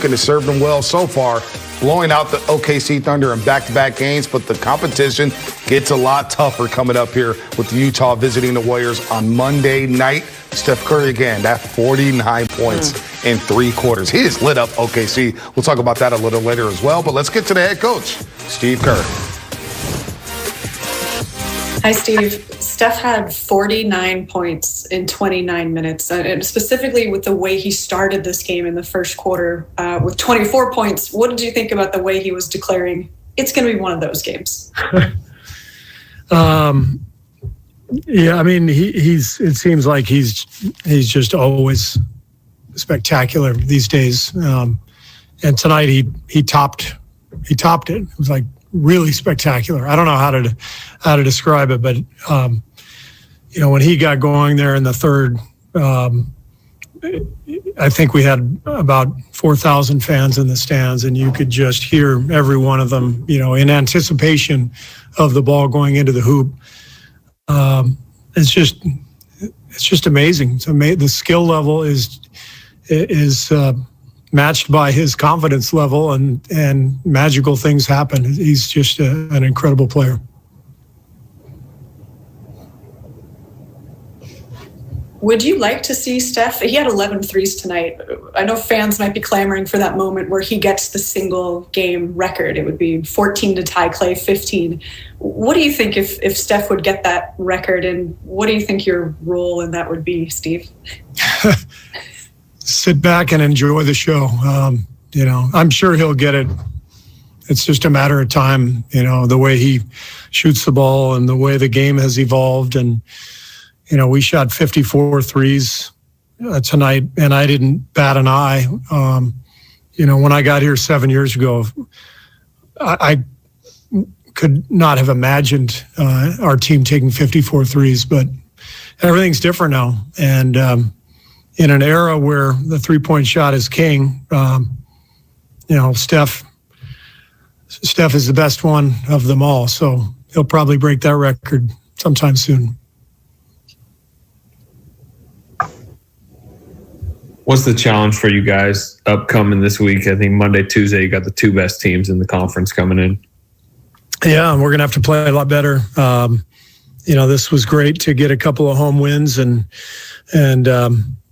and has served them well so far, blowing out the OKC Thunder in back-to-back games, but the competition gets a lot tougher coming up here with Utah visiting the Warriors on Monday night. Steph Curry again, that 49 points in 3 quarters. He has lit up OKC. We'll talk about that a little later as well, but let's get to the head coach, Steve Kerr. Hi, Steve. Steph had 49 points in 29 minutes, and specifically with the way he started this game in the first quarter with 24 points. What did you think about the way he was declaring it's going to be one of those games? Yeah, I mean, it seems like he's just always spectacular these days. And tonight he topped it. It was like really spectacular. I don't know how to describe it, but when he got going there in the third, I think we had about 4,000 fans in the stands, and you could just hear every one of them, in anticipation of the ball going into the hoop. It's just amazing. The skill level is matched by his confidence level, and magical things happen. He's just an incredible player. Would you like to see Steph? He had 11 threes tonight. I know fans might be clamoring for that moment where he gets the single game record. It would be 14 to tie Clay, 15. What do you think if Steph would get that record, and what do you think your role in that would be, Steve? Sit back and enjoy the show. I'm sure he'll get it. It's just a matter of time, the way he shoots the ball and the way the game has evolved. And, we shot 54 threes tonight, and I didn't bat an eye. When I got here 7 years ago, I could not have imagined our team taking 54 threes, but everything's different now. And in an era where the three-point shot is king, Steph is the best one of them all. So he'll probably break that record sometime soon. What's the challenge for you guys upcoming this week? I think Monday, Tuesday, you got the 2 best teams in the conference coming in. Yeah, we're going to have to play a lot better. This was great to get a couple of home wins and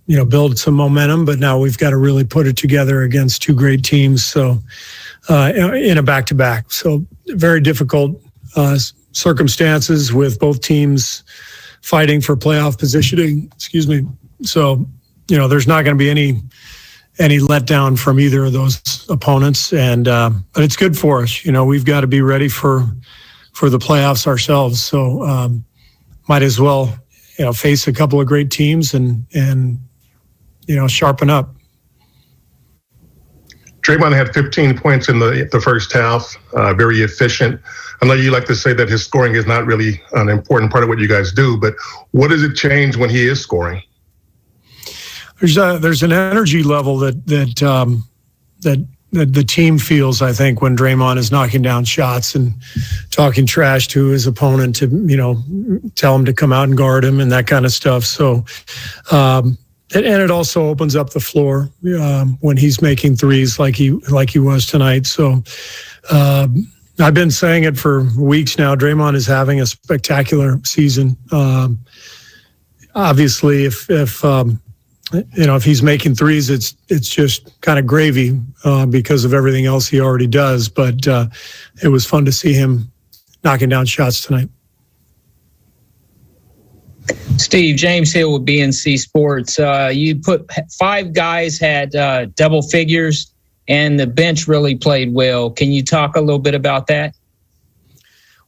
build some momentum, but now we've got to really put it together against 2 great teams. So in a back-to-back. So very difficult circumstances with both teams fighting for playoff positioning. Excuse me. So, there's not going to be any letdown from either of those opponents. And, but it's good for us. We've got to be ready for the playoffs ourselves. So might as well, face a couple of great teams and sharpen up. Draymond had 15 points in the first half, very efficient. I know you like to say that his scoring is not really an important part of what you guys do, but what does it change when he is scoring? There's an energy level that the team feels, I think, when Draymond is knocking down shots and talking trash to his opponent to, tell him to come out and guard him and that kind of stuff. So, and it also opens up the floor when he's making threes like he was tonight. So I've been saying it for weeks now. Draymond is having a spectacular season. Obviously, if he's making threes, it's just kind of gravy because of everything else he already does. But it was fun to see him knocking down shots tonight. Steve, James Hill with BNC Sports. You put 5 guys had double figures, and the bench really played well. Can you talk a little bit about that?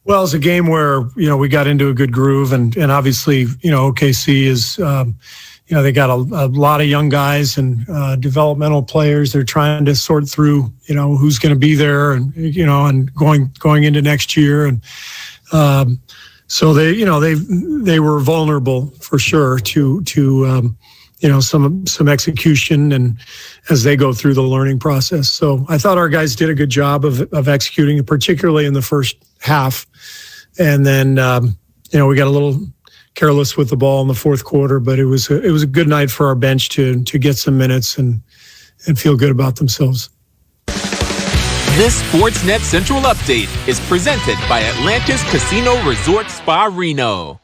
Well, it's a game where, we got into a good groove, and obviously, OKC is, they got a lot of young guys and developmental players. They're trying to sort through, who's going to be there and, and going into next year. And so they were vulnerable for sure to some execution and as they go through the learning process. So I thought our guys did a good job of executing it, particularly in the first half. And then, we got a little careless with the ball in the fourth quarter, but it was a good night for our bench to get some minutes and feel good about themselves. This Sportsnet Central update is presented by Atlantis Casino Resort Spa Reno. All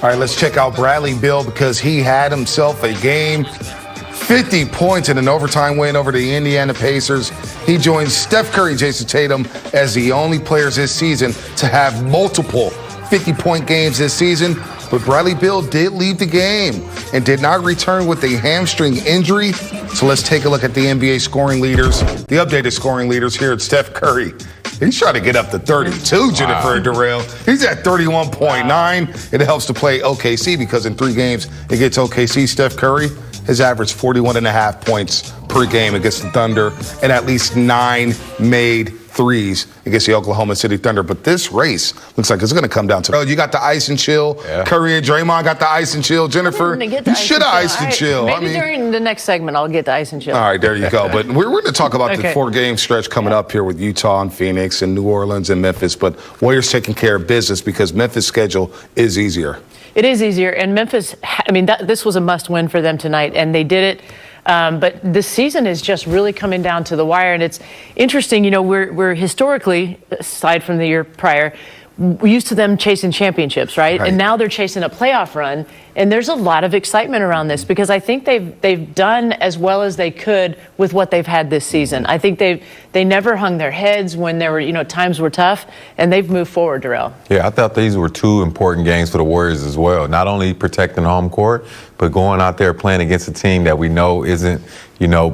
right, let's check out Bradley Beal because he had himself a game. 50 points in an overtime win over the Indiana Pacers. He joins Steph Curry, Jason Tatum as the only players this season to have multiple 50-point games this season. But Bradley Beal did leave the game and did not return with a hamstring injury. So let's take a look at the NBA scoring leaders. The updated scoring leaders here at Steph Curry. He's trying to get up to 32, Jennifer Durrell. He's at 31.9. It helps to play OKC because in 3 games against OKC, Steph Curry has averaged 41.5 points per game against the Thunder and at least 9 made threes against the Oklahoma City Thunder. But this race looks like it's going to come down to, you got the ice and chill. Yeah. Curry and Draymond got the ice and chill. Jennifer, you should have ice and chill. Maybe during the next segment, I'll get the ice and chill. All right, there you go. But we're going to talk about the 4-game stretch coming up here with Utah and Phoenix and New Orleans and Memphis. But Warriors taking care of business because Memphis' schedule is easier. It is easier. And Memphis, I mean, this was a must-win for them tonight, and they did it. But this season is just really coming down to the wire. And it's interesting, we're historically, aside from the year prior, we're used to them chasing championships, right? And now they're chasing a playoff run. And there's a lot of excitement around this because I think they've done as well as they could with what they've had this season. I think they never hung their heads when there were, times were tough, and they've moved forward, Darrell. Yeah, I thought these were 2 important games for the Warriors as well. Not only protecting home court, but going out there playing against a team that we know isn't,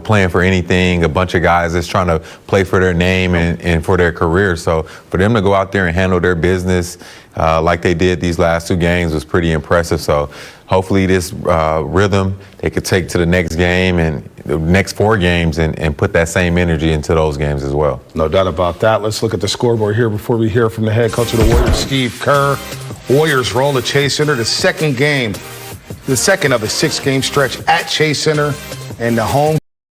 playing for anything, a bunch of guys that's trying to play for their name and for their career. So for them to go out there and handle their business like they did these last 2 games was pretty impressive. So hopefully this rhythm they could take to the next game and the next 4 games and put that same energy into those games as well. No doubt about that. Let's look at the scoreboard here before we hear from the head coach of the Warriors, Steve Kerr. Warriors roll to Chase Center, the second of a 6-game stretch at Chase Center, and the home